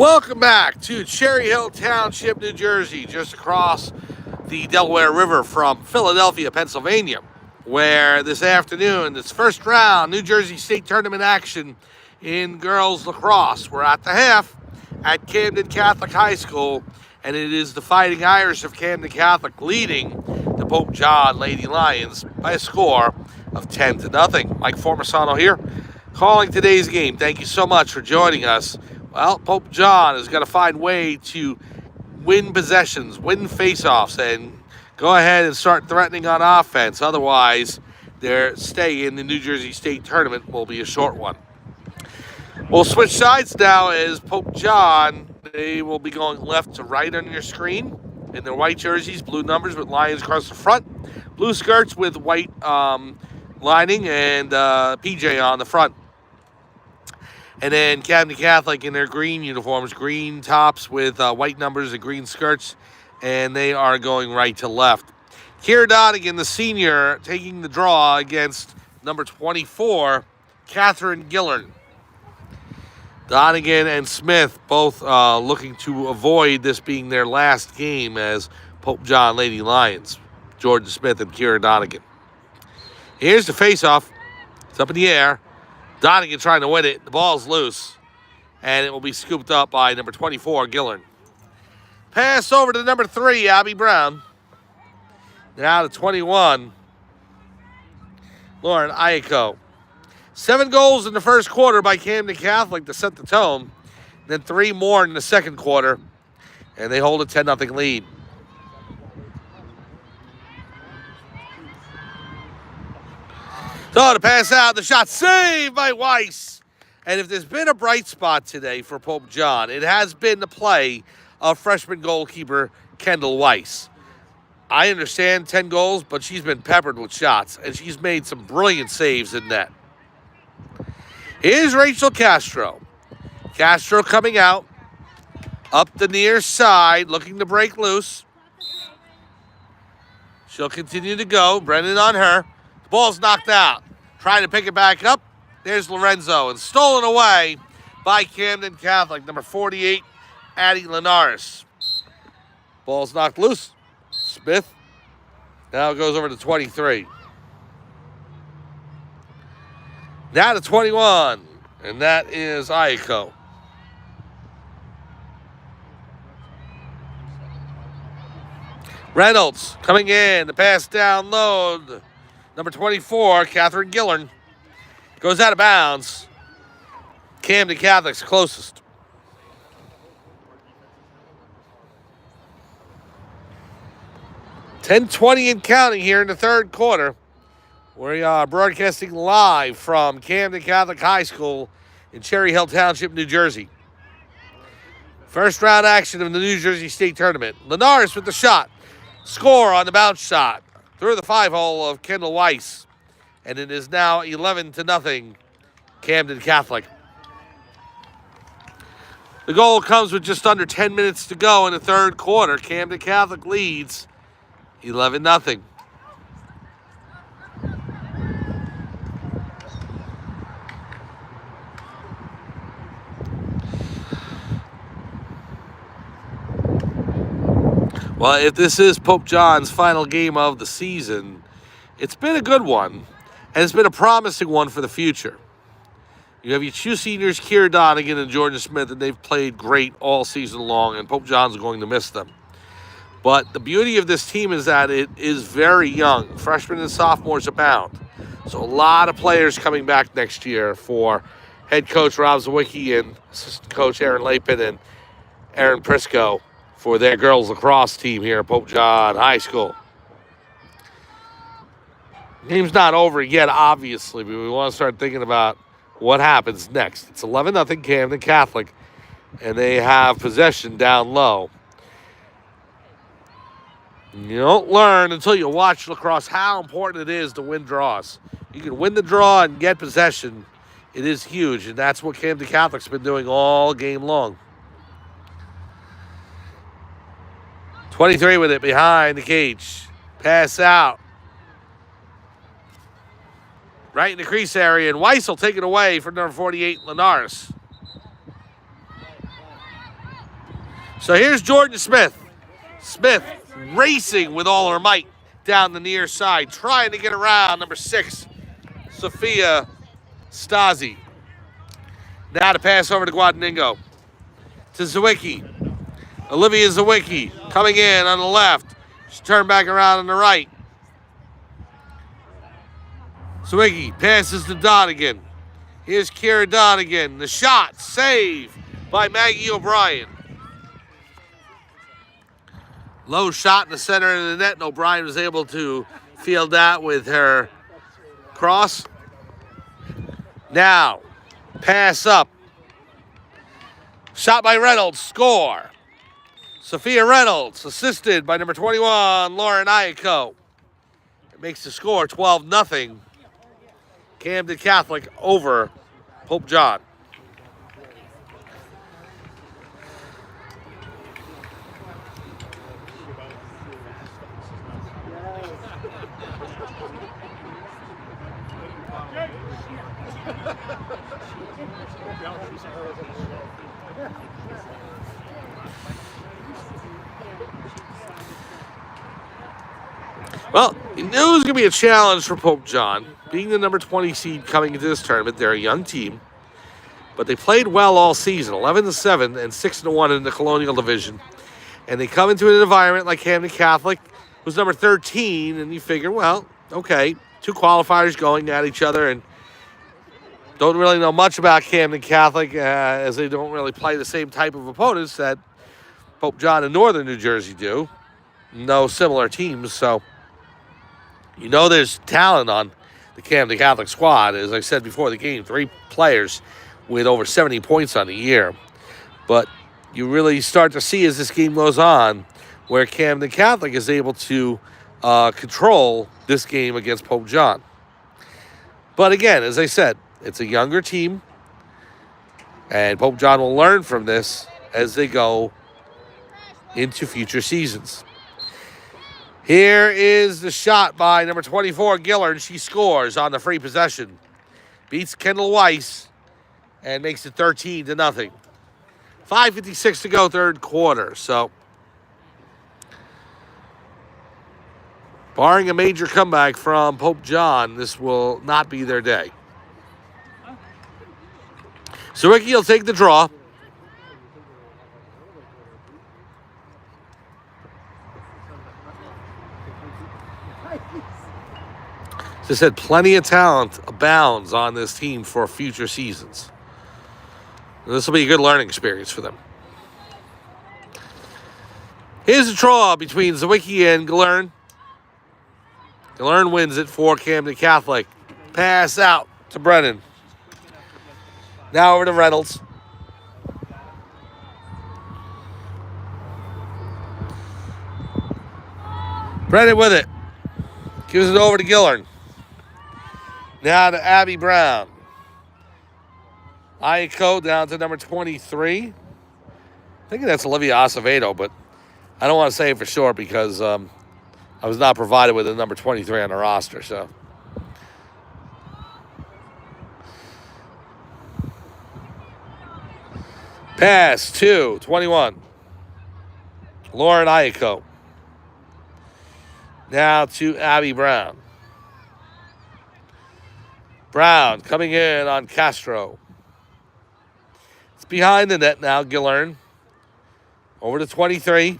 Welcome back to Cherry Hill Township, New Jersey, just across the Delaware River from Philadelphia, Pennsylvania, where this afternoon, this first round New Jersey State Tournament action in girls lacrosse. We're at the half at Camden Catholic High School, and it is the Fighting Irish of Camden Catholic leading the Pope John Lady Lions by a score of 10-0. Mike Formasano here, calling today's game. Thank you so much for joining us. Well, Pope John has got to find a way to win possessions, win faceoffs, and go ahead and start threatening on offense. Otherwise, their stay in the New Jersey State Tournament will be a short one. We'll switch sides now as Pope John, they will be going left to right on your screen in their white jerseys, blue numbers with lions across the front, blue skirts with white lining, and PJ on the front. And then Camden Catholic in their green uniforms, green tops with white numbers and green skirts, and they are going right to left. Kira Donegan, the senior, taking the draw against number 24, Catherine Gillern. Donegan and Smith both looking to avoid this being their last game as Pope John Lady Lions, Jordan Smith and Kira Donegan. Here's the face-off. It's up in the air. Donegan trying to win it. The ball's loose, and it will be scooped up by number 24, Gillern. Pass over to number 3, Abby Brown. Now to 21, Lauren Ayako. 7 goals in the first quarter by Camden Catholic to set the tone. Then 3 more in the second quarter, and they hold a 10-0 lead. So to pass out, the shot saved by Weiss. And if there's been a bright spot today for Pope John, it has been the play of freshman goalkeeper Kendall Weiss. I understand 10 goals, but she's been peppered with shots, and she's made some brilliant saves in net. Here's Rachel Castro. Castro coming out, up the near side, looking to break loose. She'll continue to go. Brennan on her. The ball's knocked out. Trying to pick it back up. There's Lorenzo, and stolen away by Camden Catholic. Number 48, Addie Linares. Ball's knocked loose. Smith now goes over to 23. Now to 21, and that is Ayako. Reynolds coming in. The pass down low. Number 24, Catherine Gillern, goes out of bounds. Camden Catholic's closest. .10:20 and counting here in the third quarter. We are broadcasting live from Camden Catholic High School in Cherry Hill Township, New Jersey. First round action of the New Jersey State Tournament. Linares with the shot. Score on the bounce shot through the 5-hole of Kendall Weiss. And it is now 11-0 Camden Catholic. The goal comes with just under 10 minutes to go in the third quarter. Camden Catholic leads 11-0. Well, if this is Pope John's final game of the season, it's been a good one, and it's been a promising one for the future. You have your 2 seniors, Kira Donegan and Jordan Smith, and they've played great all season long, and Pope John's going to miss them. But the beauty of this team is that it is very young. Freshmen and sophomores abound. So a lot of players coming back next year for head coach Rob Zawicki and assistant coach Aaron Lapin and Aaron Prisco for their girls lacrosse team here at Pope John High School. Game's not over yet, obviously, but we want to start thinking about what happens next. It's 11-0 Camden Catholic, and they have possession down low. You don't learn until you watch lacrosse how important it is to win draws. You can win the draw and get possession. It is huge, and that's what Camden Catholic's been doing all game long. 23 with it behind the cage. Pass out. Right in the crease area, and Weiss will take it away from number 48, Linares. So here's Jordan Smith. Smith racing with all her might down the near side, trying to get around number 6, Sophia Stasi. Now to pass over to Guadagnino. To Zawicki. Olivia Zawicki coming in on the left. She turned back around on the right. Zawicki passes to Donegan. Here's Kira Donegan. The shot, save by Maggie O'Brien. Low shot in the center of the net, and O'Brien was able to field that with her cross. Now, pass up. Shot by Reynolds, score. Sophia Reynolds, assisted by number 21, Lauren Iacco. It makes the score 12-0. Camden Catholic over Pope John. Well, you knew it was going to be a challenge for Pope John. Being the number 20 seed coming into this tournament, they're a young team. But they played well all season, 11-7 and 6-1 in the Colonial Division. And they come into an environment like Camden Catholic, who's number 13, and you figure, well, okay, 2 qualifiers going at each other, and don't really know much about Camden Catholic as they don't really play the same type of opponents that Pope John and Northern New Jersey do. No similar teams, so you know there's talent on the Camden Catholic squad. As I said before the game, 3 players with over 70 points on the year. But you really start to see as this game goes on where Camden Catholic is able to control this game against Pope John. But again, as I said, it's a younger team, and Pope John will learn from this as they go into future seasons. Here is the shot by number 24, Gillard. She scores on the free possession. Beats Kendall Weiss and makes it 13-0. 5:56 to go, third quarter. So, barring a major comeback from Pope John, this will not be their day. So Ricky will take the draw. As I said, plenty of talent abounds on this team for future seasons. And this will be a good learning experience for them. Here's a draw between Zawicki and Galern. Galern wins it for Camden Catholic. Pass out to Brennan. Now over to Reynolds. Brennan with it. Gives it over to Gillern. Now to Abby Brown. Iacco down to number 23. I think that's Olivia Acevedo, but I don't want to say it for sure because I was not provided with a number 23 on the roster. So, pass to 21. Lauren Iacco. Now to Abby Brown. Brown coming in on Castro. It's behind the net now, Gillern. Over to 23.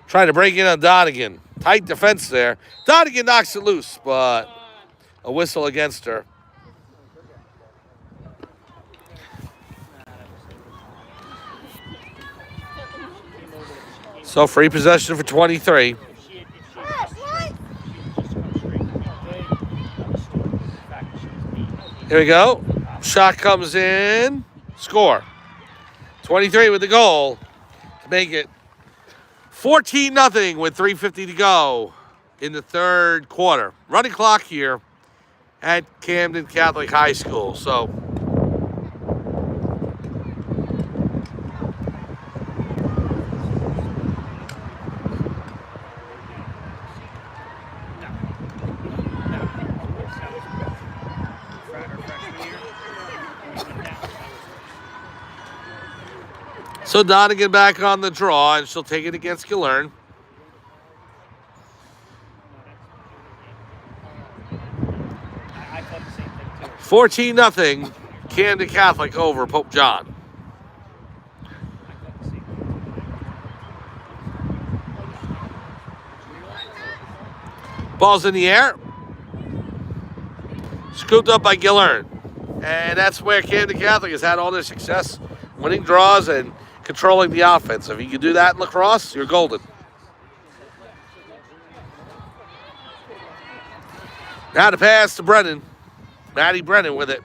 Trying to break in on Donegan. Tight defense there. Donegan knocks it loose, but a whistle against her. So free possession for 23. Here we go. Shot comes in. Score. 23 with the goal to make it 14-0 with 3:50 to go in the third quarter. Running clock here at Camden Catholic High School. So, So Donegan back on the draw, and she'll take it against Gillern. I thought the same thing too. 14-0, Camden Catholic over Pope John. Ball's in the air. Scooped up by Gillern. And that's where Camden Catholic has had all their success, winning draws and controlling the offense. If you can do that in lacrosse, you're golden. Now to pass to Brennan. Maddie Brennan with it.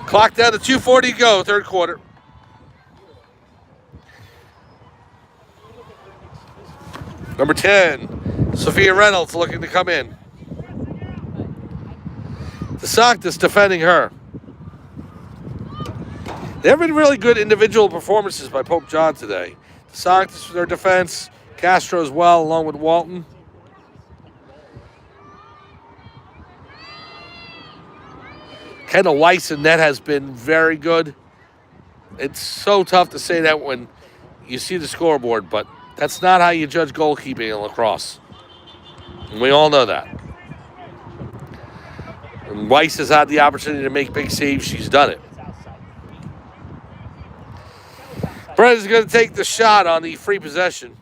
Clock down to 2:40 to go, third quarter. Number 10, Sophia Reynolds looking to come in. DeSantis defending her. There have been really good individual performances by Pope John today. DeSantis for their defense, Castro as well, along with Walton. Kendall Weiss in net has been very good. It's so tough to say that when you see the scoreboard, but that's not how you judge goalkeeping in lacrosse. And we all know that. And Weiss has had the opportunity to make big saves. She's done it. Brennan's going to take the shot on the free possession.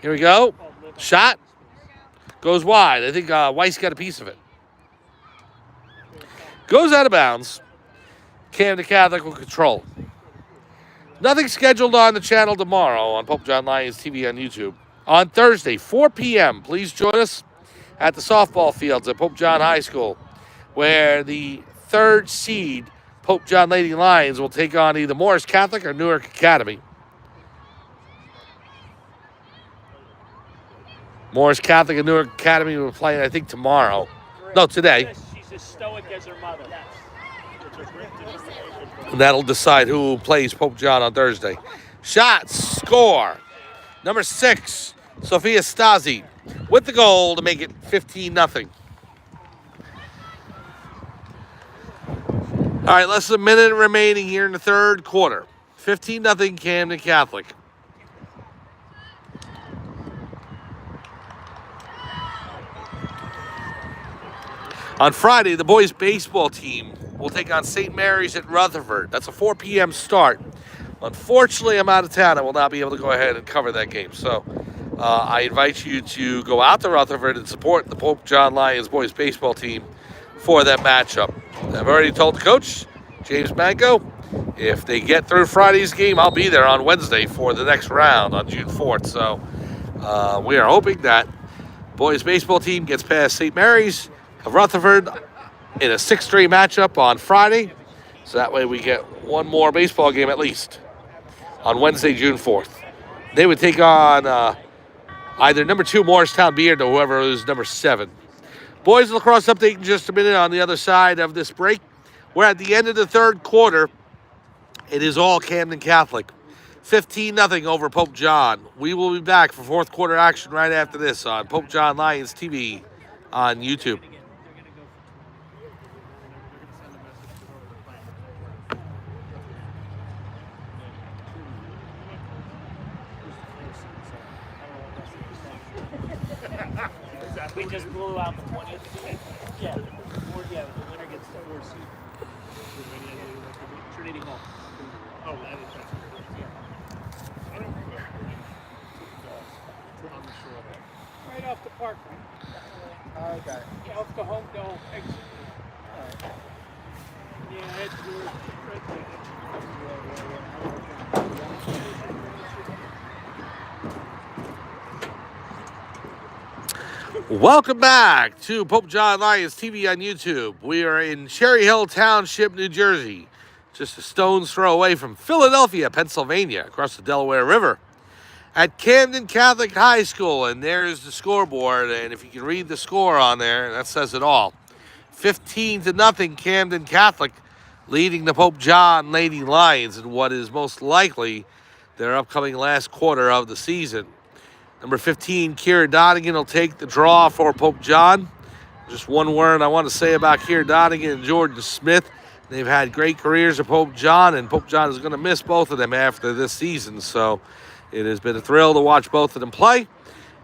Here we go. Shot. Goes wide. I think Weiss got a piece of it. Goes out of bounds. Camden Catholic will control. Nothing scheduled on the channel tomorrow on Pope John Lions TV on YouTube. On Thursday, 4 p.m., please join us at the softball fields at Pope John High School, where the third seed Pope John Lady Lions will take on either Morris Catholic or Newark Academy. Morris Catholic and Newark Academy will play, I think, tomorrow. No, today. She's as stoic as her mother. And that'll decide who plays Pope John on Thursday. Shot, score. Number 6, Sophia Stasi, with the goal to make it 15-0. All right, less than a minute remaining here in the third quarter. 15-0 Camden Catholic. On Friday, the boys' baseball team will take on St. Mary's at Rutherford. That's a 4 p.m. start. Unfortunately, I'm out of town. I will not be able to go ahead and cover that game. So I invite you to go out to Rutherford and support the Pope John Lions boys' baseball team for that matchup. I've already told the coach, James Manco, if they get through Friday's game, I'll be there on Wednesday for the next round on June 4th. So we are hoping that boys' baseball team gets past St. Mary's of Rutherford in a 6-3 matchup on Friday. So that way we get one more baseball game at least on Wednesday, June 4th. They would take on either number 2 Morristown Beard or whoever is number 7. Boys lacrosse update in just a minute on the other side of this break. We're at the end of the third quarter. It is all Camden Catholic. 15-0 over Pope John. We will be back for fourth quarter action right after this on Pope John Lions TV on YouTube. We just blew out the 20th. Yeah, the winner gets the 4th seed. Trinity Hall. Oh, that is right. Yeah. Right off the park. Okay. Yeah, off the home goal exit. Yeah, that's good. Welcome back to Pope John Lions TV on YouTube. We are in Cherry Hill Township, New Jersey, just a stone's throw away from Philadelphia, Pennsylvania, across the Delaware River, at Camden Catholic High School. And there's the scoreboard, and if you can read the score on there, that says it all. 15-0 Camden Catholic, leading the Pope John Lady Lions in what is most likely their upcoming last quarter of the season. Number 15, Kira Donegan will take the draw for Pope John. Just one word I want to say about Keir Donegan and Jordan Smith. They've had great careers at Pope John, and Pope John is going to miss both of them after this season. So it has been a thrill to watch both of them play,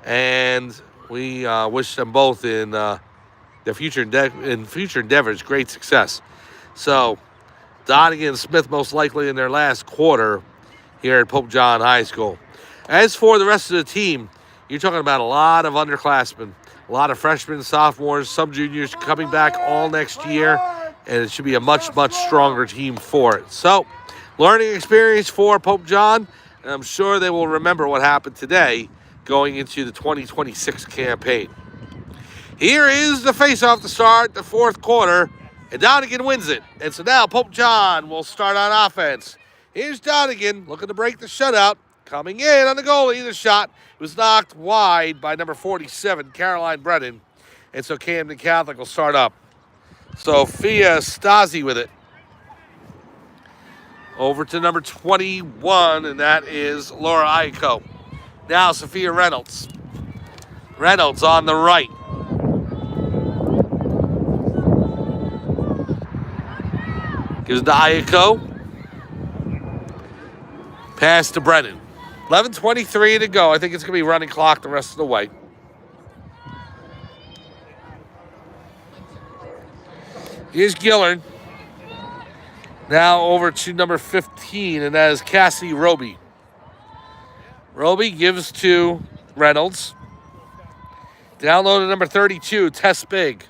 and we wish them both in their future endeavors great success. So Donegan and Smith most likely in their last quarter here at Pope John High School. As for the rest of the team, you're talking about a lot of underclassmen, a lot of freshmen, sophomores, some juniors coming back all next year, and it should be a much, much stronger team for it. So, learning experience for Pope John, and I'm sure they will remember what happened today going into the 2026 campaign. Here is the face-off to start the fourth quarter, and Donegan wins it. And so now Pope John will start on offense. Here's Donegan looking to break the shutout. Coming in on the goalie, the shot was knocked wide by number 47, Caroline Brennan. And so Camden Catholic will start up. Sophia Stasi with it. Over to number 21, and that is Laura Iacco. Now Sophia Reynolds. Reynolds on the right. Gives it to Iacco. Pass to Brennan. 11:23 to go. I think it's going to be running clock the rest of the way. Here's Gillard. Now over to number 15, and that is Cassie Roby. Roby gives to Reynolds. Down low to number 32, Tess Big.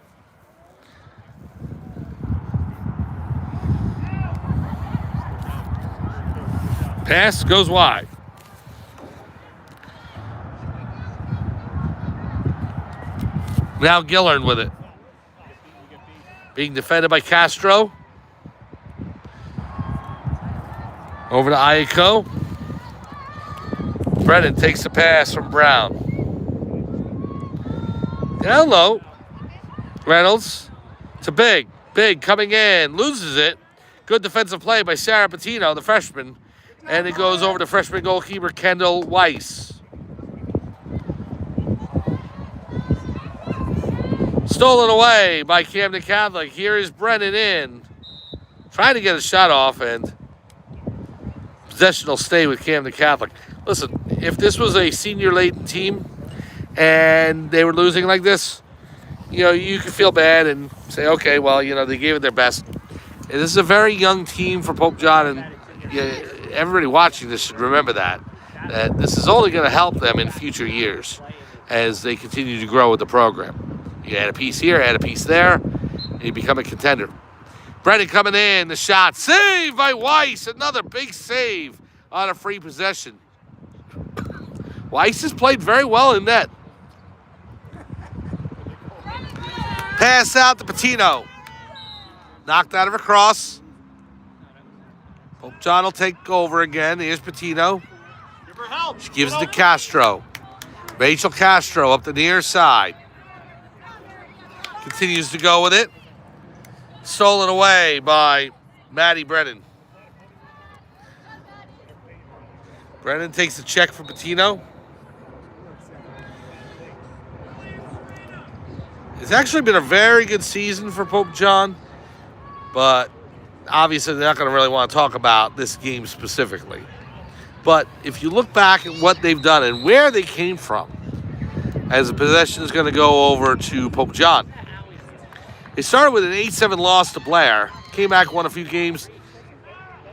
Pass goes wide. Now Gillard with it. Being defended by Castro. Over to Iacco. Brennan takes the pass from Brown. Down low. Reynolds to Big. Big coming in. Loses it. Good defensive play by Sarah Patino, the freshman. And it goes over to freshman goalkeeper Kendall Weiss. Stolen away by Camden Catholic. Here is Brennan in. Trying to get a shot off, and possession will stay with Camden Catholic. Listen, if this was a senior-laden team and they were losing like this, you could feel bad and say, okay, well, they gave it their best. And this is a very young team for Pope John, and everybody watching this should remember that this is only going to help them in future years as they continue to grow with the program. You add a piece here, add a piece there, and you become a contender. Brennan coming in, the shot. Save by Weiss. Another big save on a free possession. Weiss has played very well in net. Pass out to Patino. Knocked out of a cross. Pope John will take over again. Here's Patino. She gives it to Castro. Rachel Castro up the near side. Continues to go with it. Stolen away by Maddie Brennan. Brennan takes the check for Patino. It's actually been a very good season for Pope John, but obviously they're not going to really want to talk about this game specifically. But if you look back at what they've done and where they came from, as the possession is going to go over to Pope John. They started with an 8-7 loss to Blair. Came back, won a few games.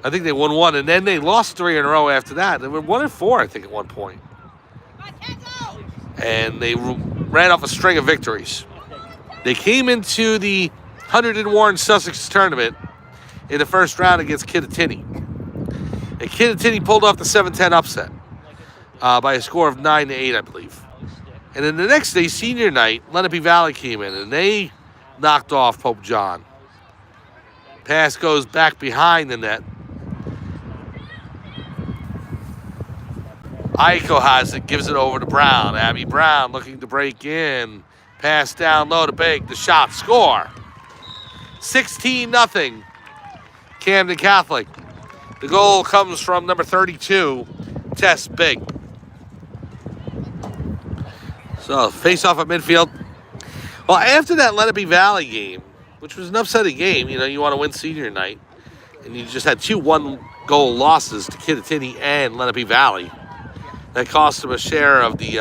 I think they won one, and then they lost 3 in a row after that. They were 1-4, I think, at one point. And they ran off a string of victories. They came into the 100 and Warren Sussex tournament in the first round against Kittatinny. And Kittatinny pulled off the 7-10 upset by a score of 9-8, I believe. And then the next day, senior night, Lenape Valley came in, and they knocked off Pope John. Pass goes back behind the net. Iacco has it, gives it over to Brown. Abby Brown looking to break in. Pass down low to Big. The shot, score. 16-0. Camden Catholic. The goal comes from number 32, Tess Big. So face off at midfield. Well, after that Lenape Valley game, which was an upsetting game, you want to win senior night, and you just had 2 1-goal losses to Kittatinny and Lenape Valley. That cost them a share of the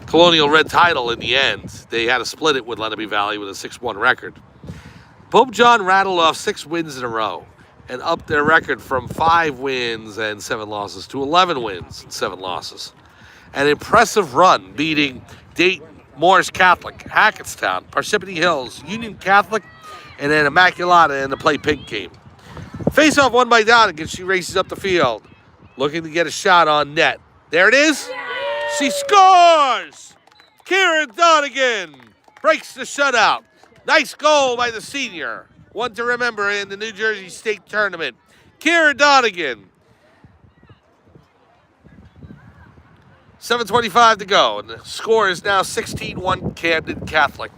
Colonial Red title in the end. They had to split it with Lenape Valley with a 6-1 record. Pope John rattled off 6 wins in a row and upped their record from 5 wins and 7 losses to 11 wins and 7 losses. An impressive run, beating Dayton, Morris Catholic, Hackettstown, Parsippany Hills, Union Catholic, and then Immaculata in the Play Pig game. Face-off won by Donegan. She races up the field, looking to get a shot on net. There it is. She scores! Kieran Donegan breaks the shutout. Nice goal by the senior. One to remember in the New Jersey State Tournament. Kieran Donegan. 7:25 to go, and the score is now 16-1 Camden Catholic.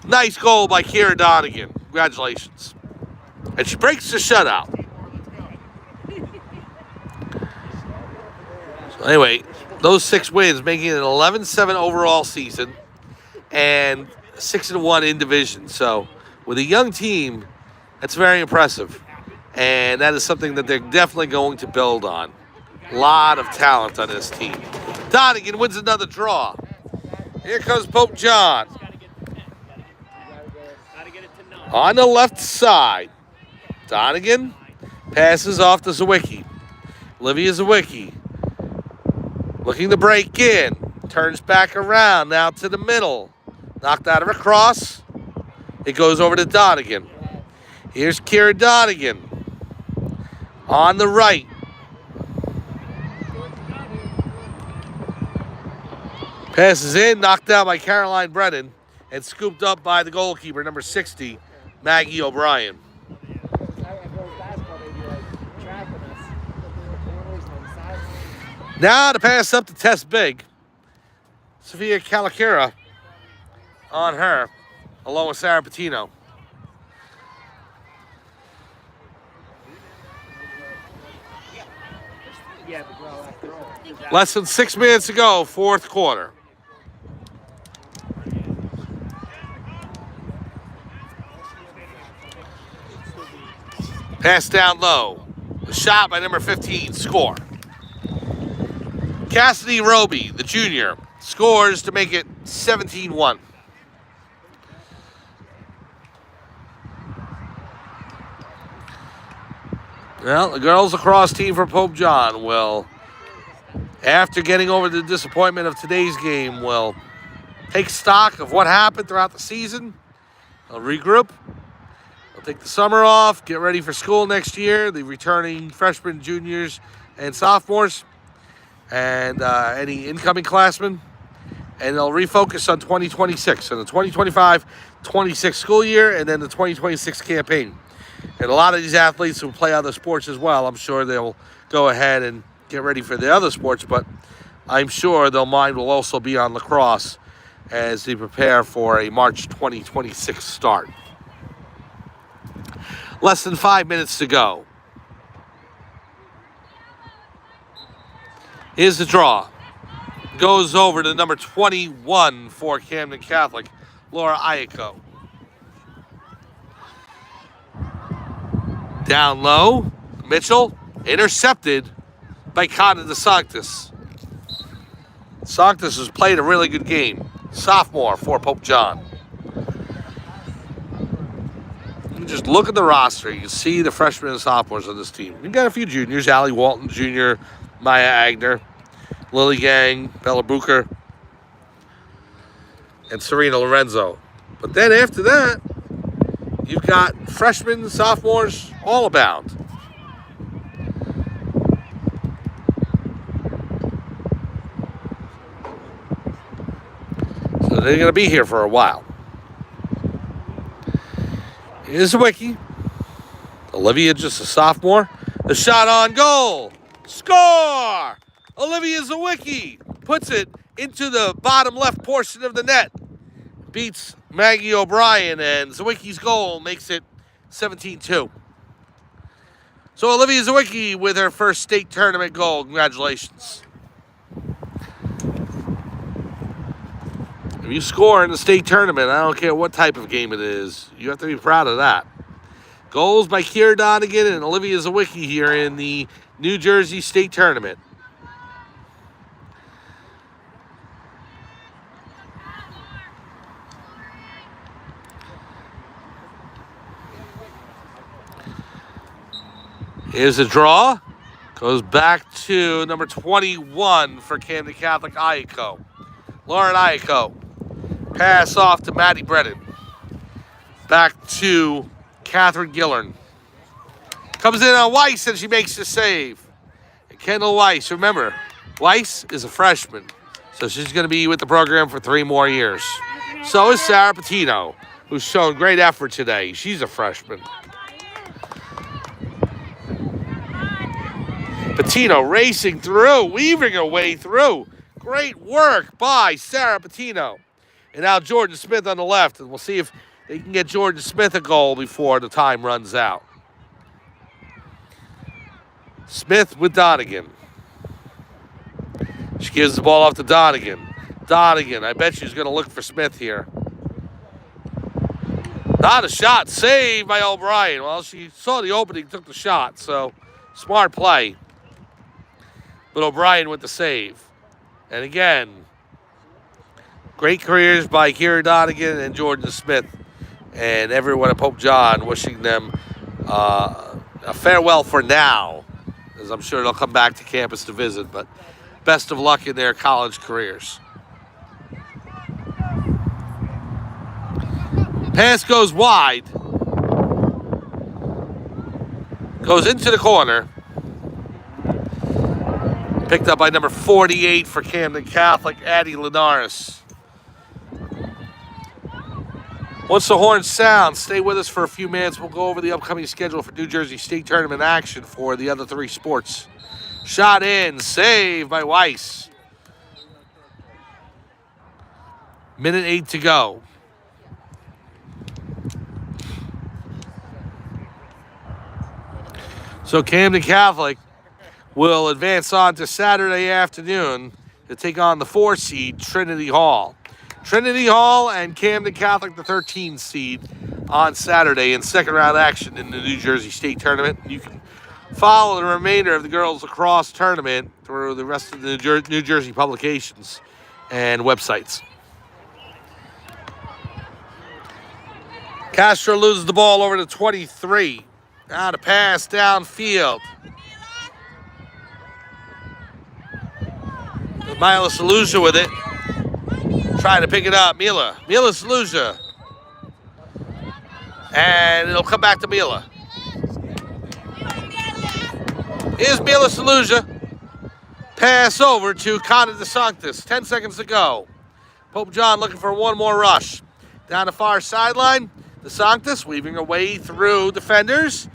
Nice goal by Kieran Donegan. Congratulations. And she breaks the shutout. So anyway, those 6 wins, making it an 11-7 overall season and 6-1 in division. So with a young team, that's very impressive. And that is something that they're definitely going to build on. A lot of talent on this team. Donegan wins another draw. Here comes Pope John. On the left side, Donegan passes off to Zawicki. Olivia Zawicki looking to break in. Turns back around, now to the middle. Knocked out of her cross. It goes over to Donegan. Here's Kira Donegan. On the right. Passes in, knocked out by Caroline Brennan, and scooped up by the goalkeeper, number 60, Maggie O'Brien. Now to pass up to Tess Big. Sophia Calacura on her, along with Sarah Patino. Less than 6 minutes to go, 4th quarter. Pass down low. The shot by number 15, score. Cassidy Roby, the junior, scores to make it 17-1. Well, the girls lacrosse team for Pope John will, after getting over the disappointment of today's game, will take stock of what happened throughout the season. They'll regroup. They'll take the summer off, get ready for school next year, the returning freshmen, juniors, and sophomores, and any incoming classmen. And they'll refocus on 2026, and the 2025-26 school year, and then the 2026 campaign. And a lot of these athletes who play other sports as well, I'm sure they'll go ahead and get ready for the other sports, but I'm sure their mind will also be on lacrosse as they prepare for a March 2026 start. Less than 5 minutes to go. Here's the draw. Goes over to number 21 for Camden Catholic, Laura Ayako. Down low, Mitchell, intercepted by Connor DeSanctis. Sanctis has played a really good game. Sophomore for Pope John. You just look at the roster. You can see the freshmen and sophomores on this team. You've got a few juniors. Allie Walton Jr., Maya Agner, Lily Gang, Bella Booker, and Serena Lorenzo. But then after that, you've got freshmen, sophomores, all abound. So they're going to be here for a while. Here's the wiki. Olivia, just a sophomore. The shot on goal. Score! Olivia Zawicki puts it into the bottom left portion of the net. Beats Maggie O'Brien, and Zawicki's goal makes it 17-2. So Olivia Zawicki with her first state tournament goal. Congratulations. If you score in the state tournament, I don't care what type of game it is, you have to be proud of that. Goals by Keira Donegan and Olivia Zawicki here in the New Jersey State Tournament. Here's a draw. Goes back to number 21 for Camden Catholic, Ayako. Lauren Ayako. Pass off to Maddie Brennan. Back to Catherine Gillern. Comes in on Weiss and she makes the save. And Kendall Weiss, remember, Weiss is a freshman. So she's going to be with the program for 3 more years. So is Sarah Patino, who's shown great effort today. She's a freshman. Patino racing through, weaving her way through. Great work by Sarah Patino. And now Jordan Smith on the left. And we'll see if they can get Jordan Smith a goal before the time runs out. Smith with Donegan. She gives the ball off to Donegan. Donegan, I bet she's going to look for Smith here. Not a shot. Saved by O'Brien. Well, she saw the opening, took the shot. So, smart play. But O'Brien with the save. And again, great careers by Keira Donegan and Jordan Smith. And everyone at Pope John wishing them a farewell for now, as I'm sure they'll come back to campus to visit. But best of luck in their college careers. Pass goes wide. Goes into the corner. Picked up by number 48 for Camden Catholic, Addie Linares. Once the horn sounds, stay with us for a few minutes. We'll go over the upcoming schedule for New Jersey State Tournament action for the other 3 sports. Shot in, saved by Weiss. Minute 8 to go. So Camden Catholic will advance on to Saturday afternoon to take on the 4 seed, Trinity Hall. Trinity Hall and Camden Catholic, the 13 seed, on Saturday in second round action in the New Jersey State Tournament. You can follow the remainder of the girls lacrosse tournament through the rest of the New Jersey publications and websites. Castro loses the ball over to 23. Now to pass downfield. Mila Saluja with it. Trying to pick it up. Mila Saluja. And it'll come back to Mila. Here's Mila Saluja. Pass over to Connor DeSanctis. 10 seconds to go. Pope John looking for one more rush. Down the far sideline. DeSanctis weaving her way through defenders.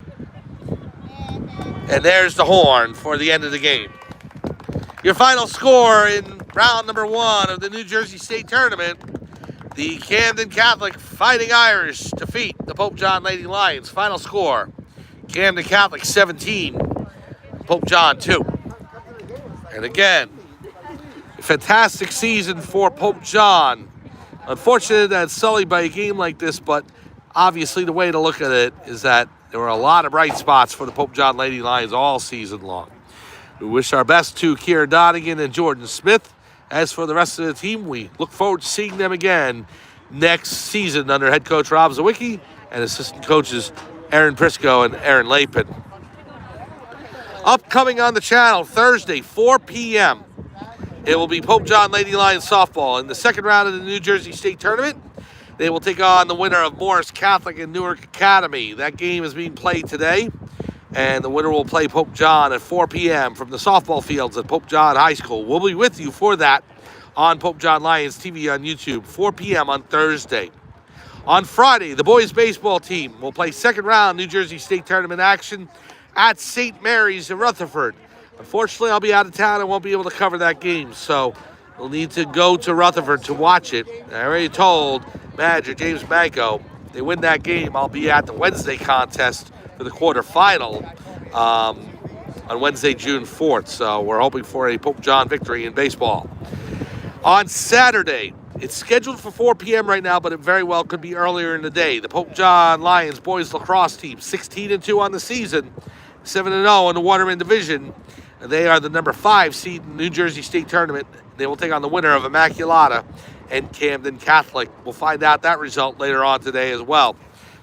And there's the horn for the end of the game. Your final score in round number 1 of the New Jersey State Tournament. The Camden Catholic Fighting Irish defeat the Pope John Lady Lions. Final score, Camden Catholic 17, Pope John 2. And again, a fantastic season for Pope John. Unfortunate that it's sullied by a game like this, but obviously the way to look at it is that there were a lot of bright spots for the Pope John Lady Lions all season long. We wish our best to Keira Donegan and Jordan Smith. As for the rest of the team, we look forward to seeing them again next season under head coach Rob Zawicki and assistant coaches Aaron Prisco and Aaron Lapin. Upcoming on the channel, Thursday, 4 p.m., it will be Pope John Lady Lions softball. In the second round of the New Jersey State Tournament, they will take on the winner of Morris Catholic and Newark Academy. That game is being played today. And the winner will play Pope John at 4 p.m. from the softball fields at Pope John High School. We'll be with you for that on Pope John Lions TV on YouTube, 4 p.m. on Thursday. On Friday, the boys baseball team will play second round New Jersey State Tournament action at St. Mary's in Rutherford. Unfortunately, I'll be out of town and won't be able to cover that game, so we'll need to go to Rutherford to watch it. And I already told manager James Manco, if they win that game, I'll be at the Wednesday contest for the quarterfinal on Wednesday, June 4th. So we're hoping for a Pope John victory in baseball. On Saturday, It's scheduled for 4 p.m. right now, but it very well could be earlier in the day. The Pope John Lions boys lacrosse team, 16-2 on the season, 7-0 in the Waterman division. They are the number 5 seed in the New Jersey State Tournament. They will take on the winner of Immaculata and Camden Catholic. We'll find out that result later on today as well.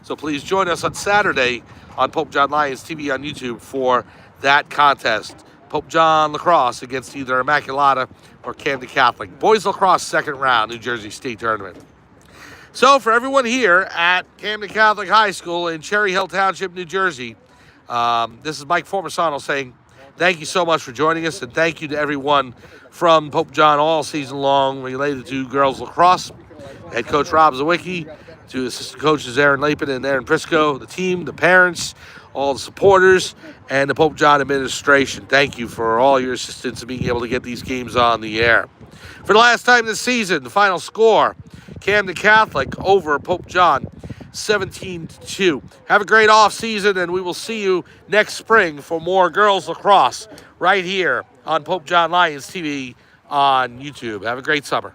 So please join us on Saturday on Pope John Lions TV on YouTube for that contest. Pope John lacrosse against either Immaculata or Camden Catholic. Boys lacrosse second round, New Jersey State Tournament. So for everyone here at Camden Catholic High School in Cherry Hill Township, New Jersey, this is Mike Formisano saying thank you so much for joining us, and thank you to everyone from Pope John all season long related to girls lacrosse. Head coach Rob Zawicki, to assistant coaches Aaron Lapin and Aaron Prisco, the team, the parents, all the supporters, and the Pope John administration. Thank you for all your assistance in being able to get these games on the air. For the last time this season, the final score, Camden Catholic over Pope John, 17-2. Have a great off season, and we will see you next spring for more girls lacrosse right here on Pope John Lions TV on YouTube. Have a great summer.